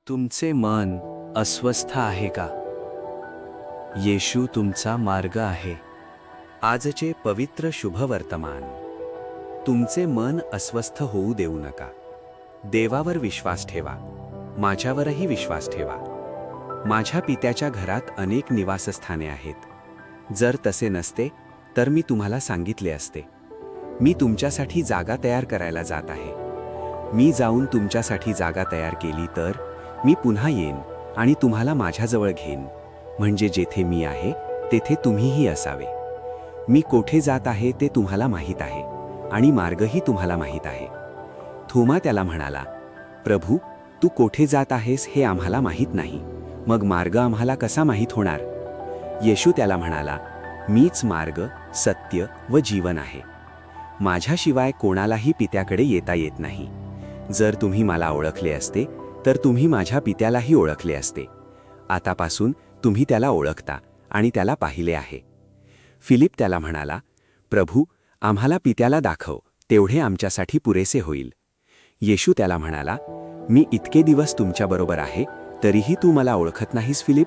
तुमचे मन अस्वस्थ आहे का? येशू तुमचा मार्ग आहे. आजचे पवित्र शुभ वर्तमान. तुमचे मन अस्वस्थ होऊ देऊ नका. देवावर विश्वास ठेवा. माझ्यावरही विश्वास ठेवा. माझ्या पित्याच्या घरात अनेक निवासस्थाने आहेत. जर तसे नसते तर मी तुम्हाला सांगितले असते. मी तुमच्यासाठी जागा तयार करायला जात आहे. मी जाऊन तुमच्यासाठी जागा तयार केली तर मी पुन्हा येईन आणि तुम्हाला माझ्याजवळ घेईन, म्हणजे जेथे मी आहे तेथे तुम्हीही असावे. मी कोठे जात आहे ते तुम्हाला माहीत आहे आणि मार्गही तुम्हाला माहीत आहे. थोमा त्याला म्हणाला, प्रभू, तू कोठे जात आहेस हे आम्हाला माहीत नाही, मग मार्ग आम्हाला कसा माहीत होणार? येशू त्याला म्हणाला, मीच मार्ग, सत्य व जीवन आहे. माझ्याशिवाय कोणालाही पित्याकडे येता येत नाही. जर तुम्ही मला ओळखले असते तर तुम्ही माझ्या पित्यालाही ओळखले असते. आतापासून तुम्ही त्याला ओळखता आणि त्याला पाहिले आहे. फिलिप त्याला म्हणाला, प्रभू, आम्हाला पित्याला दाखव, तेवढे आमच्यासाठी पुरेसे होईल. येशू त्याला म्हणाला, मी इतके दिवस तुमच्याबरोबर आहे तरीही तू मला ओळखत नाहीस फिलिप?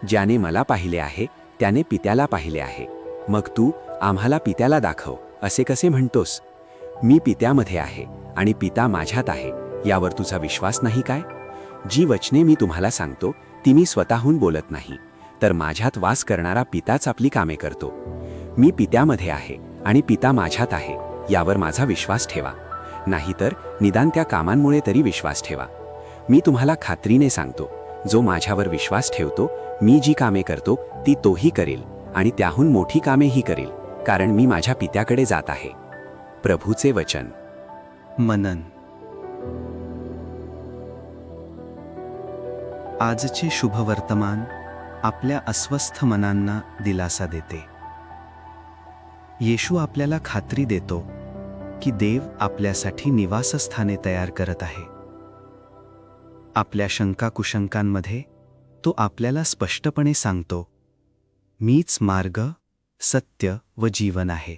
ज्याने मला पाहिले आहे त्याने पित्याला पाहिले आहे. मग तू आम्हाला पित्याला दाखव असे कसे म्हणतोस? मी पित्यामध्ये आहे आणि पिता माझ्यात आहे, यावर तुझा विश्वास नाही काय? जी वचने मी तुम्हाला सांगतो ती मी स्वतःहून बोलत नाही, तर माझ्यात वास करणारा पिताच आपली कामे करतो. मी पित्यामध्ये आहे आणि पिता माझ्यात आहे, यावर माझा विश्वास ठेवा. नाहीतर निदान त्या कामांमुळे तरी विश्वास ठेवा. मी तुम्हाला खात्रीने सांगतो, जो माझ्यावर विश्वास ठेवतो, मी जी कामे करतो ती तोही करेल आणि त्याहून मोठी कामेही करेल, कारण मी माझ्या पित्याकडे जात आहे. प्रभूचे वचन. मनन. आजचे शुभ वर्तमान आपल्या अस्वस्थ मनांना दिलासा देते. येशू आपल्याला खात्री देतो की देव आपल्यासाठी निवासस्थाने तयार करत आहे. आपल्या शंका कुशंकांमध्ये तो आपल्याला स्पष्टपणे सांगतो, मीच मार्ग, सत्य व जीवन आहे.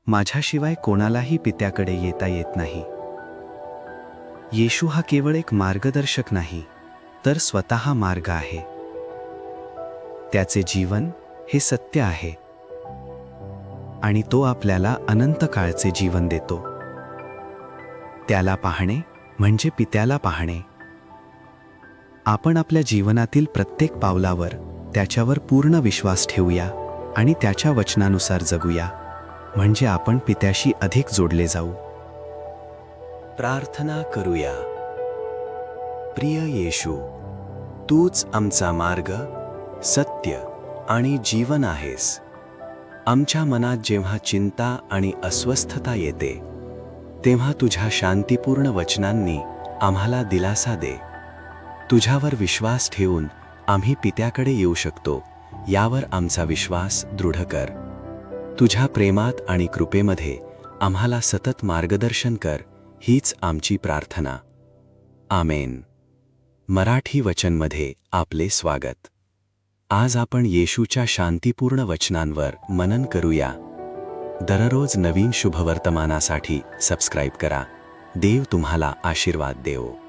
माझ्याशिवाय कोणालाही पित्याकडे येता येत नाही. येशू हा केवळ एक मार्गदर्शक नाही, तर स्वतः मार्ग आहे. त्याचे जीवन हे सत्य आहे आणि तो आपल्याला अनंत काळचे जीवन देतो. त्याला पाहणे म्हणजे पित्याला पाहणे. आपण आपल्या जीवनातील प्रत्येक पावलावर त्याच्यावर पूर्ण विश्वास ठेवूया आणि त्याच्या वचनानुसार जगूया, म्हणजे आपण पित्याशी अधिक जोडले जाऊ. प्रार्थना करूया. प्रिय येशू, तूच आमचा मार्ग, सत्य आणि जीवन आहेस. आमच्या मनात जेव्हा चिंता आणि अस्वस्थता येते तेव्हा तुझ्या शांतीपूर्ण वचनांनी आम्हाला दिलासा दे. तुझ्यावर विश्वास ठेवून आम्ही पित्याकडे येऊ शकतो, यावर आमचा विश्वास दृढ कर. तुझ्या प्रेमात आणि कृपेमध्ये आम्हाला सतत मार्गदर्शन कर, हीच आमची प्रार्थना. आमेन. मराठी वचनमध्ये आपले स्वागत. आज आपण येशूच्या शांतीपूर्ण वचनांवर मनन करूया. दररोज नवीन शुभवर्तमानासाठी सबस्क्राईब करा. देव तुम्हाला आशीर्वाद देवो.